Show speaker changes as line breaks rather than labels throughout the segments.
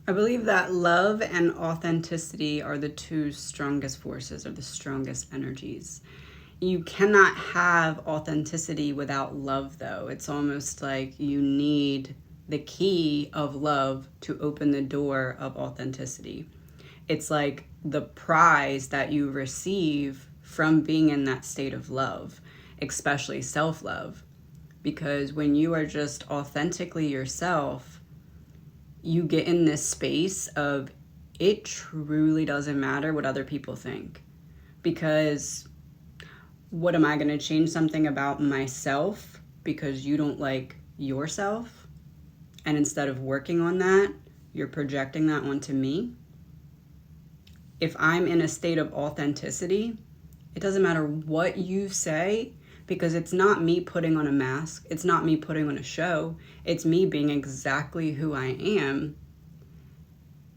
I believe that love and authenticity are the two strongest forces or the strongest energies. You cannot have authenticity without love, though. It's almost like you need the key of love to open the door of authenticity. It's like the prize that you receive from being in that state of love, especially self love. Because when you are just authentically yourself, you get in this space of it truly doesn't matter what other people think. Because what am I going to change something about myself because you don't like yourself? And instead of working on that, you're projecting that onto me. If I'm in a state of authenticity, it doesn't matter what you say because it's not me putting on a mask. It's not me putting on a show. It's me being exactly who I am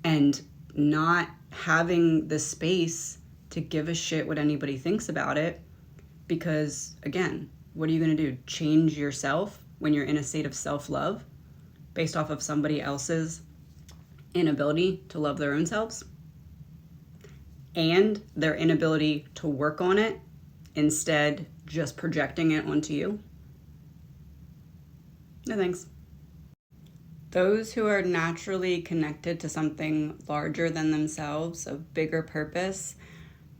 and not having the space to give a shit what anybody thinks about it. Because, again, what are you going to do? Change yourself when you're in a state of self-love based off of somebody else's inability to love their own selves and their inability to work on it, instead just projecting it onto you? No thanks. Those who are naturally connected to something larger than themselves, a bigger purpose,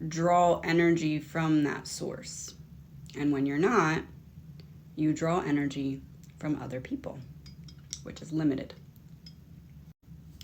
draw energy from that source. And when you're not, you draw energy from other people, which is limited.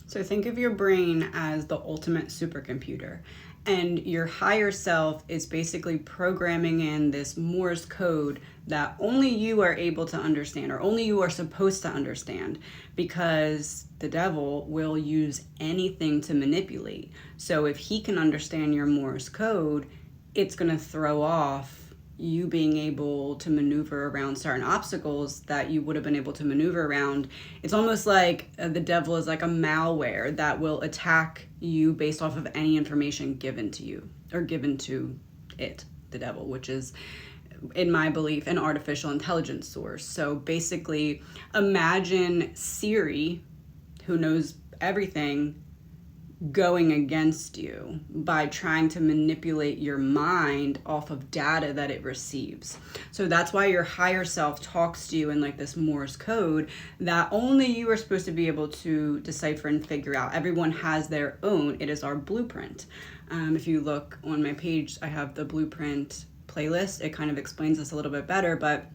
So think of your brain as the ultimate supercomputer, and your higher self is basically programming in this Morse code that only you are able to understand, or only you are supposed to understand, because the devil will use anything to manipulate. So if he can understand your Morse code, it's going to throw off you being able to maneuver around certain obstacles that you would have been able to maneuver around. It's almost like the devil is like a malware that will attack you based off of any information given to you or given to it, the devil, which is, in my belief, an artificial intelligence source. So basically, imagine Siri, who knows everything, going against you by trying to manipulate your mind off of data that it receives. So that's why your higher self talks to you in like this Morse code that only you are supposed to be able to decipher and figure out. Everyone has their own. It is our blueprint. If you look on my page, I have the blueprint playlist. It kind of explains this a little bit better, but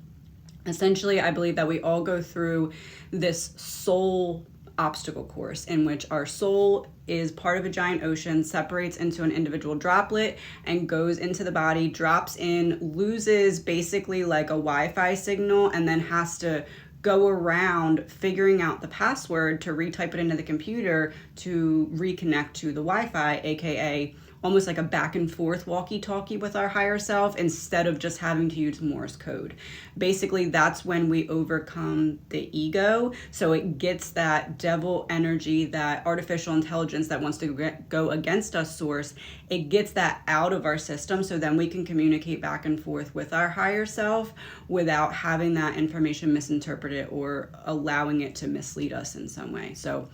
essentially I believe that we all go through this soul obstacle course in which our soul is part of a giant ocean, separates into an individual droplet and goes into the body, drops in, loses basically like a Wi-Fi signal, and then has to go around figuring out the password to retype it into the computer to reconnect to the Wi-Fi, aka almost like a back and forth walkie-talkie with our higher self instead of just having to use Morse code. Basically, that's when we overcome the ego. So it gets that devil energy, that artificial intelligence that wants to go against us source. It gets that out of our system so then we can communicate back and forth with our higher self without having that information misinterpreted or allowing it to mislead us in some way. So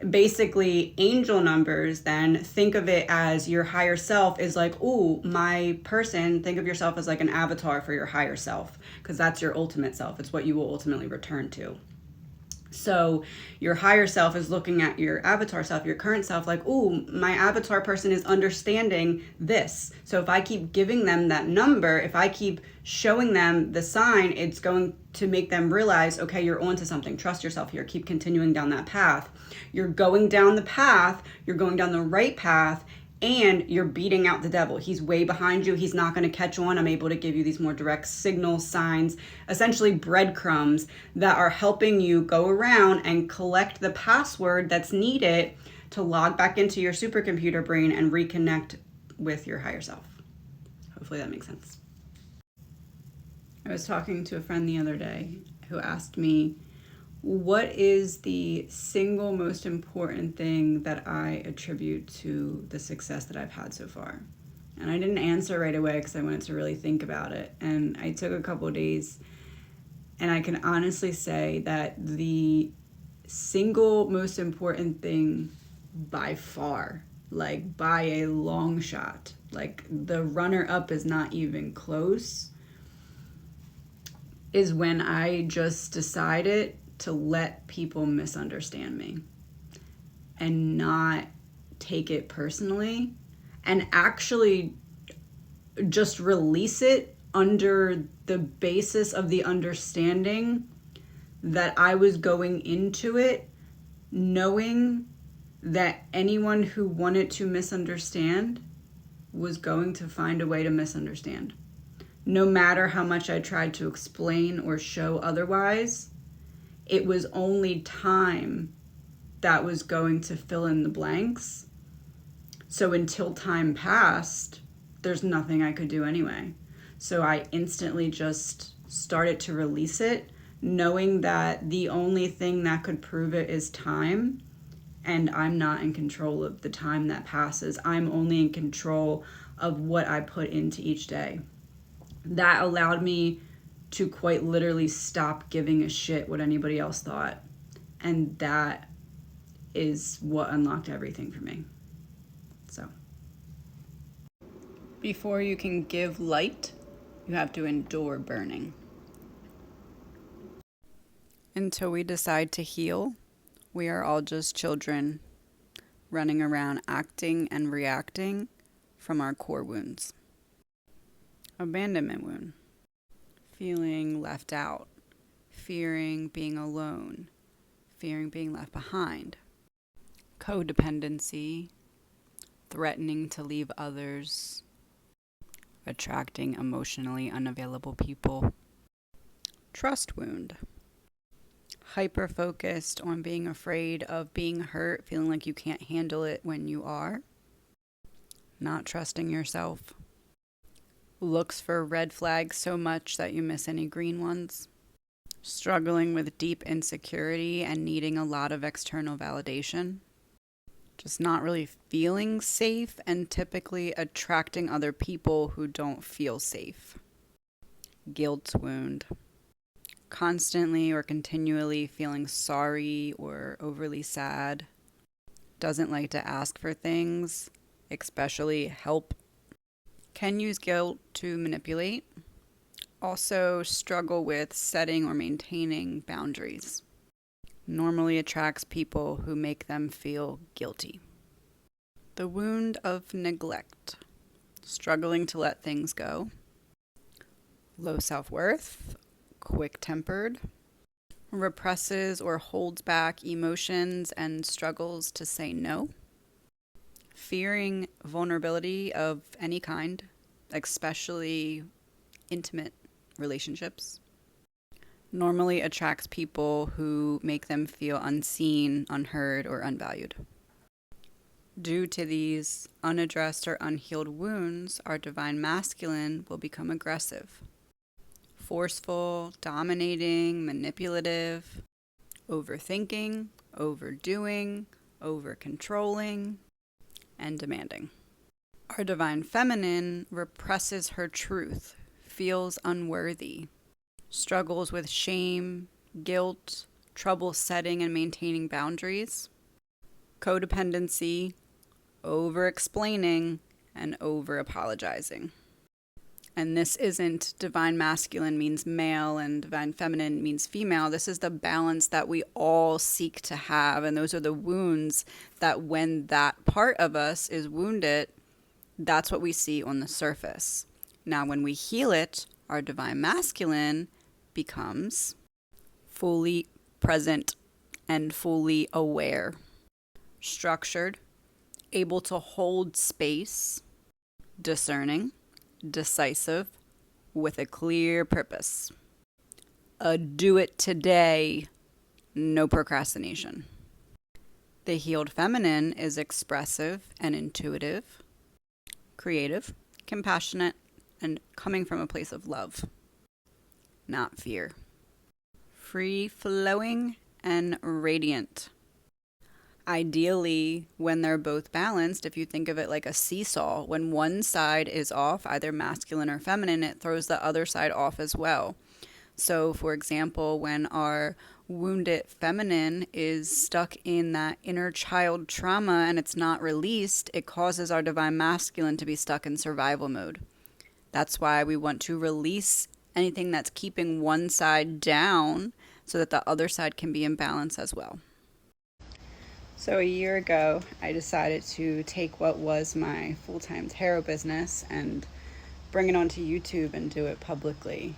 basically, angel numbers, then think of it as your higher self is like, ooh, my person. Think of yourself as like an avatar for your higher self, because that's your ultimate self. It's what you will ultimately return to. So your higher self is looking at your avatar self, your current self, like, ooh, my avatar person is understanding this. So if I keep giving them that number, if I keep showing them the sign, it's going to make them realize, okay, you're onto something. Trust yourself here. Keep continuing down that path. You're going down the path. You're going down the right path. And you're beating out the devil. He's way behind you. He's not going to catch on. I'm able to give you these more direct signal signs, essentially breadcrumbs that are helping you go around and collect the password that's needed to log back into your supercomputer brain and reconnect with your higher self. Hopefully that makes sense. I was talking to a friend the other day who asked me, what is the single most important thing that I attribute to the success that I've had so far? And I didn't answer right away because I wanted to really think about it. And I took a couple of days, and I can honestly say that the single most important thing by far, like by a long shot. Like the runner up is not even close, is when I just decided to let people misunderstand me and not take it personally and actually just release it under the basis of the understanding that I was going into it knowing that anyone who wanted to misunderstand was going to find a way to misunderstand. No matter how much I tried to explain or show otherwise, it was only time that was going to fill in the blanks. So until time passed, there's nothing I could do anyway. So I instantly just started to release it, knowing that the only thing that could prove it is time. And I'm not in control of the time that passes. I'm only in control of what I put into each day. That allowed me to quite literally stop giving a shit what anybody else thought. And that is what unlocked everything for me. So, before you can give light, you have to endure burning. Until we decide to heal, we are all just children running around acting and reacting from our core wounds. Abandonment wound. Feeling left out. Fearing being alone. Fearing being left behind. Codependency. Threatening to leave others. Attracting emotionally unavailable people. Trust wound. Hyper-focused on being afraid of being hurt, feeling like you can't handle it when you are. Not trusting yourself. Looks for red flags so much that you miss any green ones. Struggling with deep insecurity and needing a lot of external validation. Just not really feeling safe and typically attracting other people who don't feel safe. Guilt wound. Constantly or continually feeling sorry or overly sad. Doesn't like to ask for things, especially help. Can use guilt to manipulate. Also struggle with setting or maintaining boundaries. Normally attracts people who make them feel guilty. The wound of neglect. Struggling to let things go. Low self-worth. Quick-tempered, represses or holds back emotions and struggles to say no, fearing vulnerability of any kind, especially intimate relationships, normally attracts people who make them feel unseen, unheard, or unvalued. Due to these unaddressed or unhealed wounds, our divine masculine will become aggressive. Forceful, dominating, manipulative, overthinking, overdoing, over-controlling, and demanding. Our divine feminine represses her truth, feels unworthy, struggles with shame, guilt, trouble setting and maintaining boundaries, codependency, over-explaining, and over-apologizing. And this isn't divine masculine means male and divine feminine means female. This is the balance that we all seek to have. And those are the wounds that when that part of us is wounded, that's what we see on the surface. Now, when we heal it, our divine masculine becomes fully present and fully aware, structured, able to hold space, discerning, decisive, with a clear purpose. A do it today, no procrastination. The healed feminine is expressive and intuitive, creative, compassionate, and coming from a place of love, not fear. Free-flowing and radiant. Ideally, when they're both balanced, if you think of it like a seesaw, when one side is off, either masculine or feminine, it throws the other side off as well. So, for example, when our
wounded feminine is stuck in that inner child trauma and it's not released, it causes our divine masculine to be stuck in survival mode. That's why we want to release anything that's keeping one side down so that the other side can be in balance as well.
So a year ago, I decided to take what was my full-time tarot business and bring it onto YouTube and do it publicly.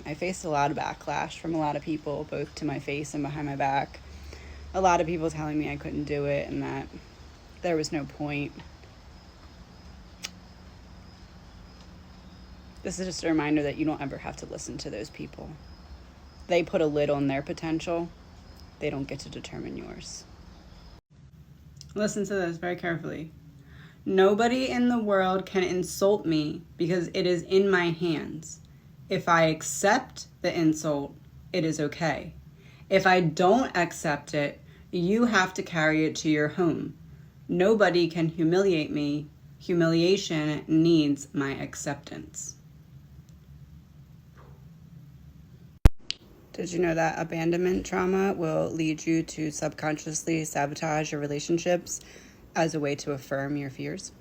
I faced a lot of backlash from a lot of people, both to my face and behind my back. A lot of people telling me I couldn't do it and that there was no point. This is just a reminder that you don't ever have to listen to those people. They put a lid on their potential. They don't get to determine yours. Listen to this very carefully. Nobody in the world can insult me because it is in my hands. If I accept the insult, it is okay. If I don't accept it, you have to carry it to your home. Nobody can humiliate me. Humiliation needs my acceptance. Did you know that abandonment trauma will lead you to subconsciously sabotage your relationships as a way to affirm your fears?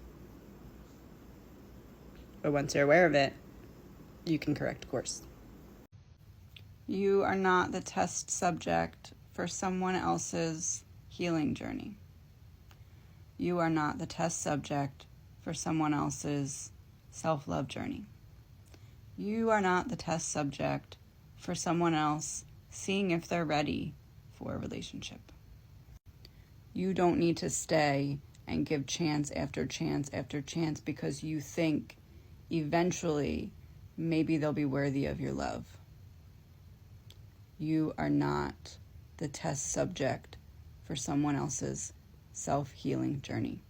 But once you're aware of it, you can correct course. You are not the test subject for someone else's healing journey. You are not the test subject for someone else's self-love journey. You are not the test subject for someone else seeing if they're ready for a relationship. You don't need to stay and give chance after chance after chance because you think eventually maybe they'll be worthy of your love. You are not the test subject for someone else's self-healing journey.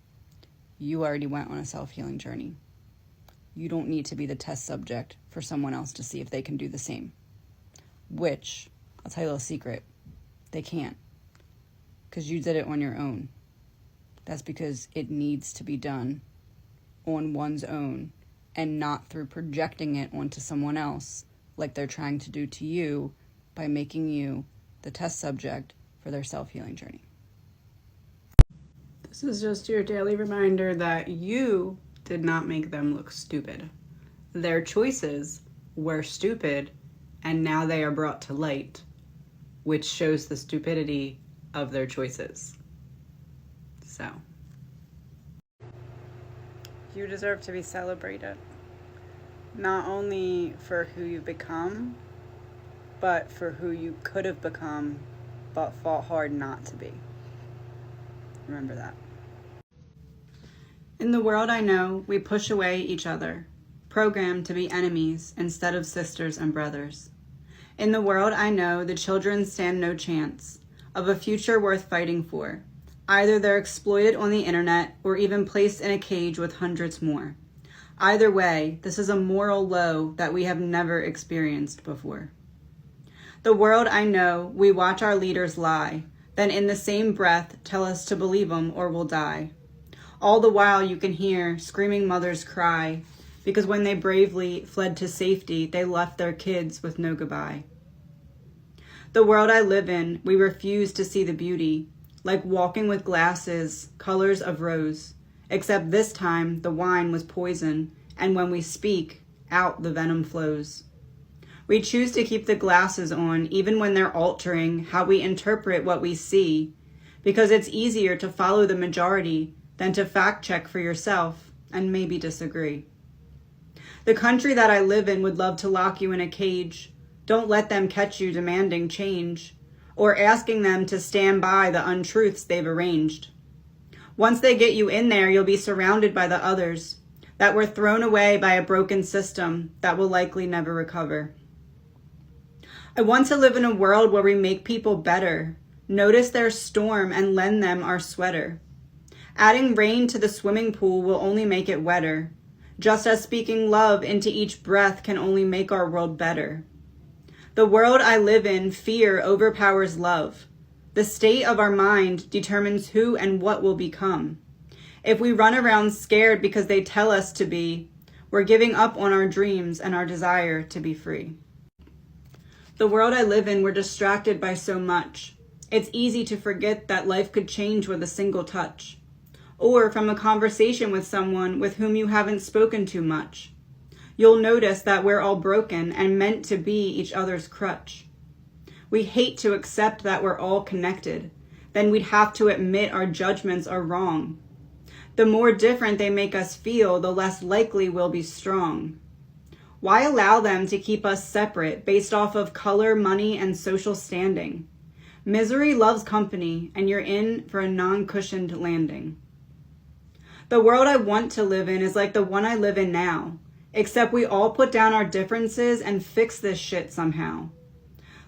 You already went on a self-healing journey. You don't need to be the test subject for someone else to see if they can do the same. Which, I'll tell you a little secret, they can't. Because you did it on your own. That's because it needs to be done on one's own and not through projecting it onto someone else like they're trying to do to you by making you the test subject for their self-healing journey. This is just your daily reminder that you did not make them look stupid. Their choices were stupid, and now they are brought to light, which shows the stupidity of their choices. So, you deserve to be celebrated, not only for who you've become, but for who you could have become, but fought hard not to be. Remember that. In the world I know, we push away each other, programmed to be enemies instead of sisters and brothers. In the world I know, the children stand no chance of a future worth fighting for. Either they're exploited on the internet or even placed in a cage with hundreds more. Either way, this is a moral low that we have never experienced before. The world I know, we watch our leaders lie, then in the same breath tell us to believe them or we'll die. All the while you can hear screaming mothers cry, because when they bravely fled to safety, they left their kids with no goodbye. The world I live in, we refuse to see the beauty, like walking with glasses, colors of rose, except this time the wine was poison, and when we speak, out the venom flows. We choose to keep the glasses on even when they're altering how we interpret what we see, because it's easier to follow the majority than to fact check for yourself and maybe disagree. The country that I live in would love to lock you in a cage. Don't let them catch you demanding change or asking them to stand by the untruths they've arranged. Once they get you in there, you'll be surrounded by the others that were thrown away by a broken system that will likely never recover. I want to live in a world where we make people better, notice their storm and lend them our sweater. Adding rain to the swimming pool will only make it wetter, just as speaking love into each breath can only make our world better. The world I live in, fear overpowers love. The state of our mind determines who and what will become. If we run around scared because they tell us to be, we're giving up on our dreams and our desire to be free. The world I live in, we're distracted by so much. It's easy to forget that life could change with a single touch, or from a conversation with someone with whom you haven't spoken too much. You'll notice that we're all broken and meant to be each other's crutch. We hate to accept that we're all connected. Then we'd have to admit our judgments are wrong. The more different they make us feel, the less likely we'll be strong. Why allow them to keep us separate based off of color, money, and social standing? Misery loves company, and you're in for a non-cushioned landing. The world I want to live in is like the one I live in now, except we all put down our differences and fix this shit somehow.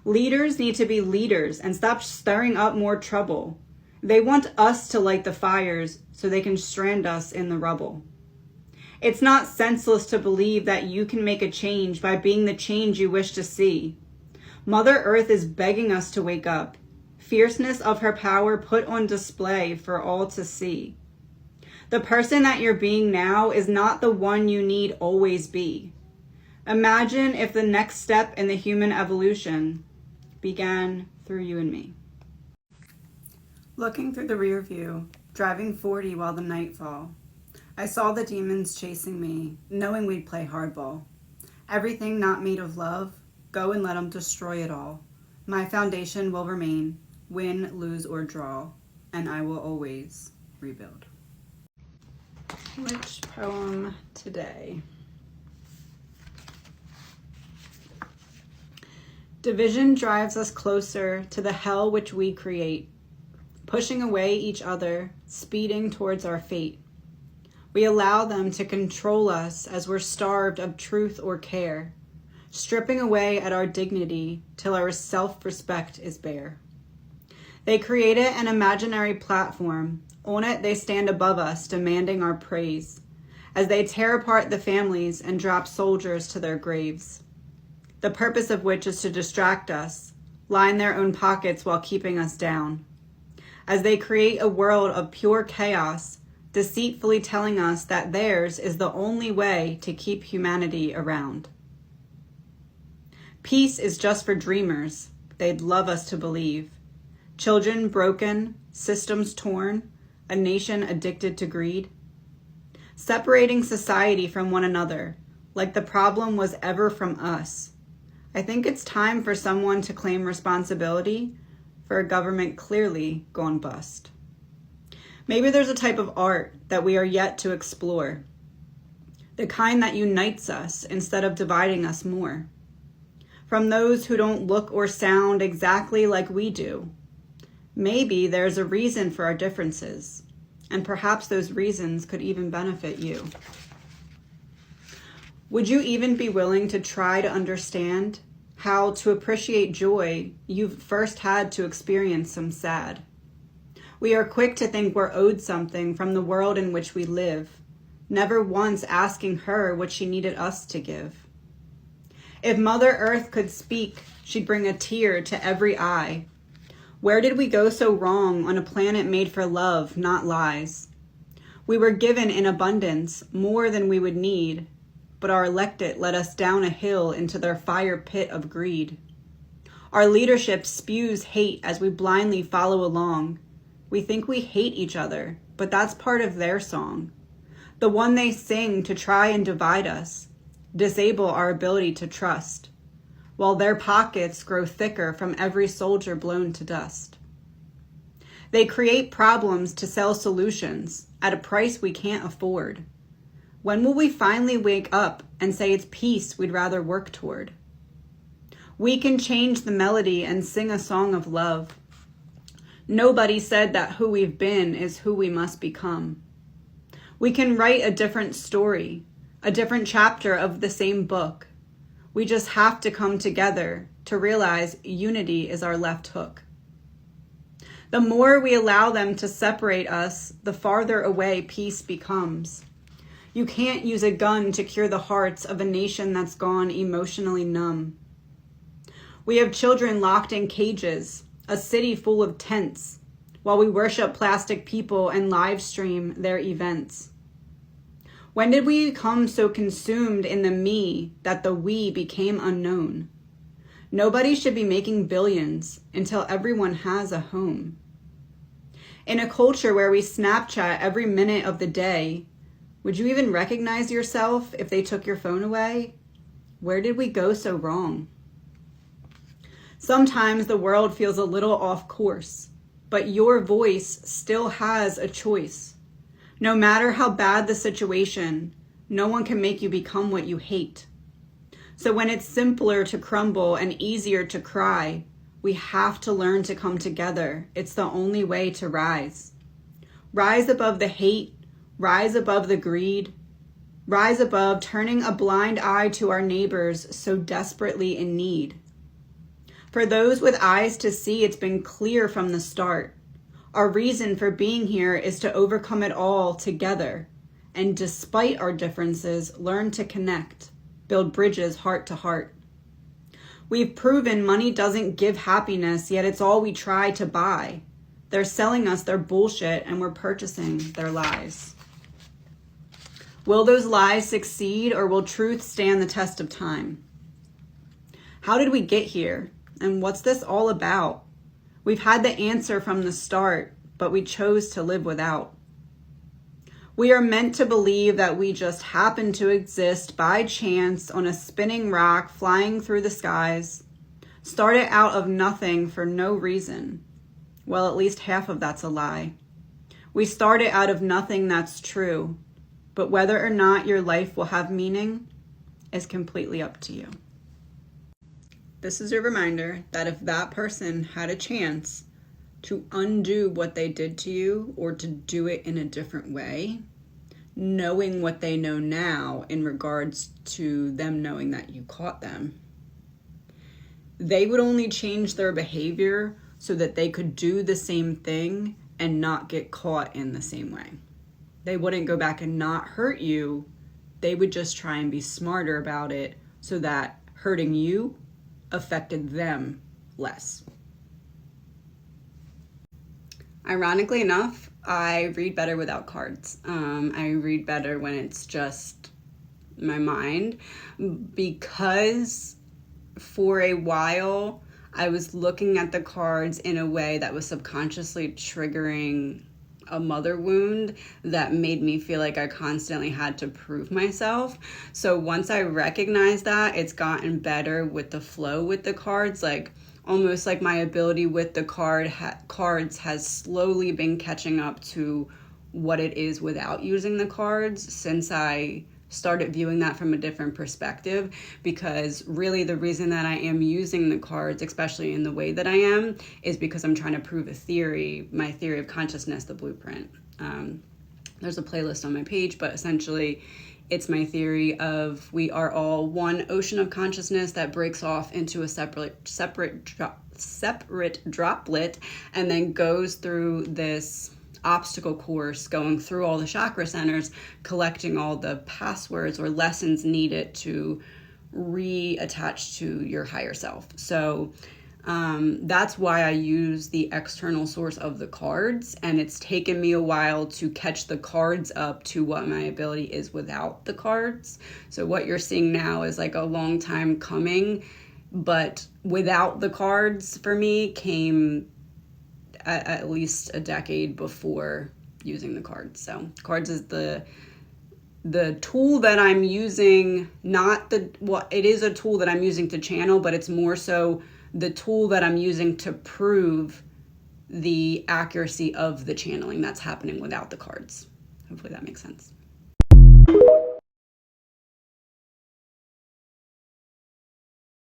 Leaders need to be leaders and stop stirring up more trouble. They want us to light the fires so they can strand us in the rubble. It's not senseless to believe that you can make a change by being the change you wish to see. Mother Earth is begging us to wake up. Fierceness of her power put on display for all to see. The person that you're being now is not the one you need always be. Imagine if the next step in the human evolution began through you and me. Looking through the rear view, driving 40 while the night fall, I saw the demons chasing me, knowing we'd play hardball. Everything not made of love, go and let them destroy it all. My foundation will remain, win, lose, or draw, and I will always rebuild. Which poem today? Division drives us closer to the hell which we create, pushing away each other, speeding towards our fate. We allow them to control us as we're starved of truth or care, stripping away at our dignity till our self-respect is bare. They created an imaginary platform. On it, they stand above us, demanding our praise, as they tear apart the families and drop soldiers to their graves, the purpose of which is to distract us, line their own pockets while keeping us down, as they create a world of pure chaos, deceitfully telling us that theirs is the only way to keep humanity around. Peace is just for dreamers, they'd love us to believe. Children broken, systems torn, a nation addicted to greed. Separating society from one another, like the problem was ever from us. I think it's time for someone to claim responsibility for a government clearly gone bust. Maybe there's a type of art that we are yet to explore, the kind that unites us instead of dividing us more. From those who don't look or sound exactly like we do. Maybe there's a reason for our differences, and perhaps those reasons could even benefit you. Would you even be willing to try to understand how to appreciate joy you've first had to experience some sad? We are quick to think we're owed something from the world in which we live, never once asking her what she needed us to give. If Mother Earth could speak, she'd bring a tear to every eye. Where did we go so wrong on a planet made for love, not lies? We were given in abundance, more than we would need, but our elected led us down a hill into their fire pit of greed. Our leadership spews hate as we blindly follow along. We think we hate each other, but that's part of their song. The one they sing to try and divide us, disable our ability to trust, while their pockets grow thicker from every soldier blown to dust. They create problems to sell solutions at a price we can't afford. When will we finally wake up and say it's peace we'd rather work toward? We can change the melody and sing a song of love. Nobody said that who we've been is who we must become. We can write a different story, a different chapter of the same book. We just have to come together to realize unity is our left hook. The more we allow them to separate us, the farther away peace becomes. You can't use a gun to cure the hearts of a nation that's gone emotionally numb. We have children locked in cages, a city full of tents, while we worship plastic people and live stream their events. When did we become so consumed in the me that the we became unknown? Nobody should be making billions until everyone has a home. In a culture where we Snapchat every minute of the day, would you even recognize yourself if they took your phone away? Where did we go so wrong? Sometimes the world feels a little off course, but your voice still has a choice. No matter how bad the situation, no one can make you become what you hate. So when it's simpler to crumble and easier to cry, we have to learn to come together. It's the only way to rise. Rise above the hate, rise above the greed, rise above turning a blind eye to our neighbors so desperately in need. For those with eyes to see, it's been clear from the start. Our reason for being here is to overcome it all together, and despite our differences, learn to connect, build bridges heart to heart. We've proven money doesn't give happiness, yet it's all we try to buy. They're selling us their bullshit and we're purchasing their lies. Will those lies succeed, or will truth stand the test of time? How did we get here? And what's this all about? We've had the answer from the start, but we chose to live without. We are meant to believe that we just happen to exist by chance on a spinning rock flying through the skies, started out of nothing for no reason. Well, at least half of that's a lie. We started out of nothing, that's true, but whether or not your life will have meaning is completely up to you. This is a reminder that if that person had a chance to undo what they did to you or to do it in a different way, knowing what they know now in regards to them knowing that you caught them, they would only change their behavior so that they could do the same thing and not get caught in the same way. They wouldn't go back and not hurt you. They would just try and be smarter about it so that hurting you affected them less. Ironically enough, I read better without cards. I read better when it's just my mind, because for a while I was looking at the cards in a way that was subconsciously triggering a mother wound that made me feel like I constantly had to prove myself. So once I recognized that, it's gotten better with the flow with the cards, like almost like my ability with the cards has slowly been catching up to what it is without using the cards since I started viewing that from a different perspective. Because really the reason that I am using the cards, especially in the way that I am, is because I'm trying to prove a theory, my theory of consciousness, the blueprint. There's a playlist on my page, but essentially it's my theory of we are all one ocean of consciousness that breaks off into a separate droplet and then goes through this obstacle course, going through all the chakra centers, collecting all the passwords or lessons needed to reattach to your higher self. So that's why I use the external source of the cards, and it's taken me a while to catch the cards up to what my ability is without the cards. So what you're seeing now is like a long time coming, but without the cards for me came at least a decade before using the cards. So cards is the tool that I'm using, it is a tool that I'm using to channel, but it's more so the tool that I'm using to prove the accuracy of the channeling that's happening without the cards. Hopefully that makes sense.